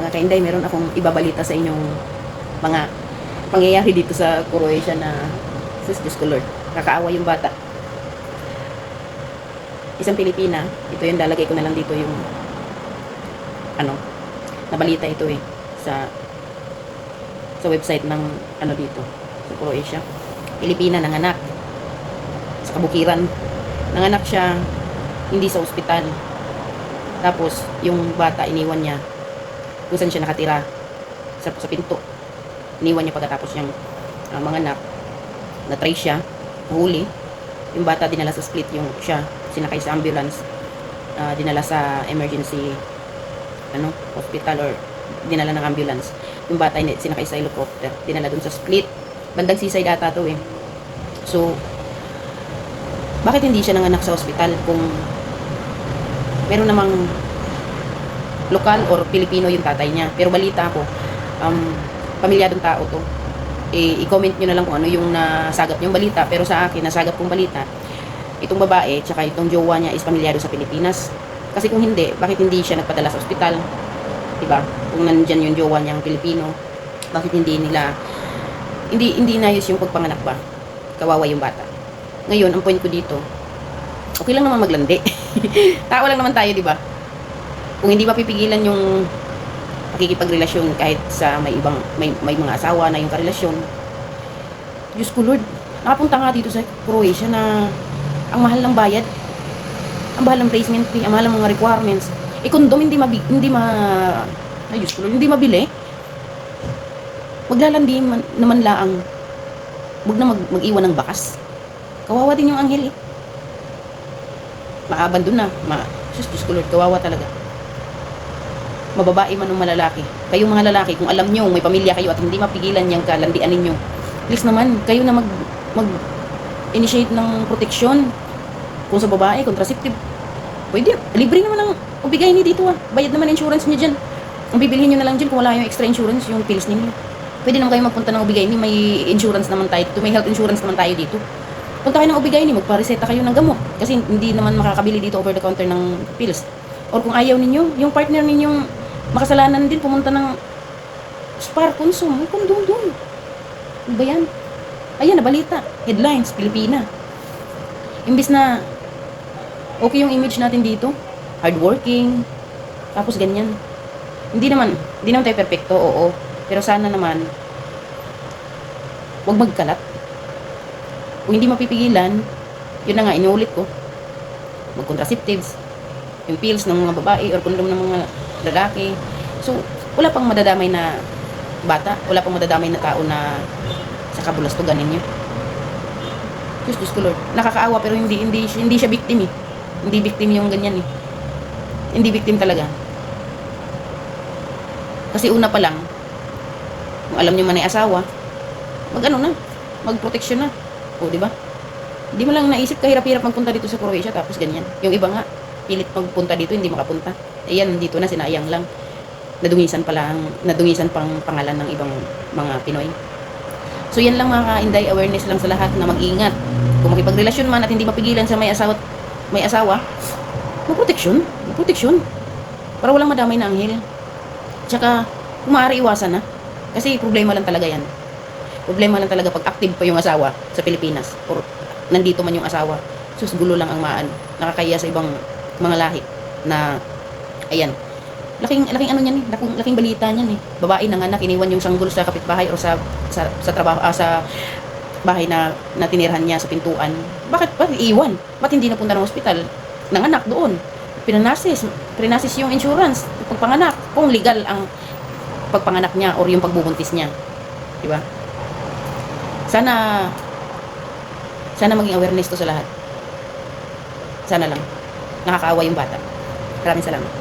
mga kainday, meron akong ibabalita sa inyong mga pangyayari dito sa Croatia na Diyos ko Lord, kakaawa yung bata. Isang Pilipina, ito yung lalagay ko na lang dito yung nabalita ito sa website ng dito sa Croatia. Pilipina nanganak sa kabukiran. Nanganak siya hindi sa ospital. Tapos yung bata iniwan niya kung saan siya nakatira sa pinto. Iniwan niya pagkatapos niyang manganak. Na-trace siya, nahuli. Yung bata dinala sa split, yung siya sinakay sa ambulance, dinala sa emergency hospital or dinala ng ambulance. Yung bata sinakay sa helicopter, dinala dun sa split. Bandang seaside ata to So, bakit hindi siya nanganak sa hospital kung meron namang lokal or Pilipino yung tatay niya? Pero balita ko, pamilyadong tao to. I-comment nyo na lang kung ano yung nasagap yung balita. Pero sa akin, nasagap kong balita, itong babae, tsaka itong jowa niya is pamilyado sa Pilipinas. Kasi kung hindi, bakit hindi siya nagpadala sa ospital? Diba? Kung nandyan yung jowa niyang Pilipino, bakit hindi inayos yung pagpanganak ba? Kawawa yung bata. Ngayon, ang point ko dito, okay lang naman maglandi. Tao lang naman tayo, diba? Kung hindi mapipigilan yung pakikipagrelasyon kahit sa may mga asawa na yung karelasyon, Diyos ko Lord, nakapunta nga dito sa Croatia na ang mahal ng bayad, ang mahal ng placement fee, ang mahal ng mga requirements. Kondom hindi mabili. Maglalandi naman laang, wag na mag-iwan ng bakas. Kawawa din yung anghel Maabandon na. Diyos ko Lord, kawawa talaga. Mababae man ng malalaki. Kayong mga lalaki, kung alam nyo, may pamilya kayo at hindi mapigilan yung kalandian ninyo, please naman, kayo na mag-initiate ng proteksyon. Kung sa babae, contraceptive, pwede, libre naman ang ubigay ni dito Bayad naman insurance niya dyan. Ang bibilihin nyo na lang dyan kung wala yung extra insurance, yung pills ninyo. Pwede naman kayo magpunta ng ubigay ni, may insurance naman tayo dito, may health insurance naman tayo dito. Punta kayo ng ubigay ni, magpareseta kayo ng gamot. Kasi hindi naman makakabili dito over the counter ng pills. Or kung ayaw ninyo, yung partner ninyong makasalanan din, pumunta ng Spar, Consum, may kondom doon. Ano ba yan? Ayan, nabalita. Headlines, Pilipina. Imbis na okay yung image natin dito, hardworking, tapos ganyan. Hindi naman tayo perfecto, oo. Pero sana naman, huwag magkalat. Kung hindi mapipigilan, yun na nga, inuulit ko, mag-contraceptives, yung pills ng mga babae or kondom ng mga lalaki. So, wala pang madadamay na bata, wala pang madadamay na tao na sa kabulastugan ninyo. Diyos ko Lord, nakakaawa pero hindi siya victim Hindi victim yung ganyan Hindi victim talaga. Kasi una pa lang, kung alam niyo man ay asawa, magproteksyon na. O, di ba? Hindi mo lang naisip kahirap-hirap magpunta dito sa Croatia tapos ganyan. Yung iba nga, pilit magpunta dito, hindi makapunta. Ayan, dito na, sinayang lang. Nadungisan pang pangalan ng ibang mga Pinoy. So, yan lang mga ka-inday, awareness lang sa lahat na mag-ingat. Kung makipagrelasyon man at hindi mapigilan sa may asawa, magproteksyon. Para walang madamay na anghel. Tsaka, kung maaari iwasan na. Kasi problema lang talaga yan. Problema lang talaga pag active pa yung asawa sa Pilipinas. Or nandito man yung asawa. Sus, gulo lang ang nakakaya sa ibang mga lahi na, ayan, laking ano niyan laking balita niyan Babae nanganak, iniwan yung sanggol sa kapitbahay o sa trabaho, sa bahay na tinirahan niya sa pintuan. Bakit iiwan? Ba't hindi napunta ng ospital? Nanganak doon. Prinasis yung insurance, pagpanganak, kung legal ang pagpanganak niya or yung pagbubuntis niya. Di ba? Sana maging awareness to sa lahat. Sana lang. Nakakaawa yung bata. Maraming salamat.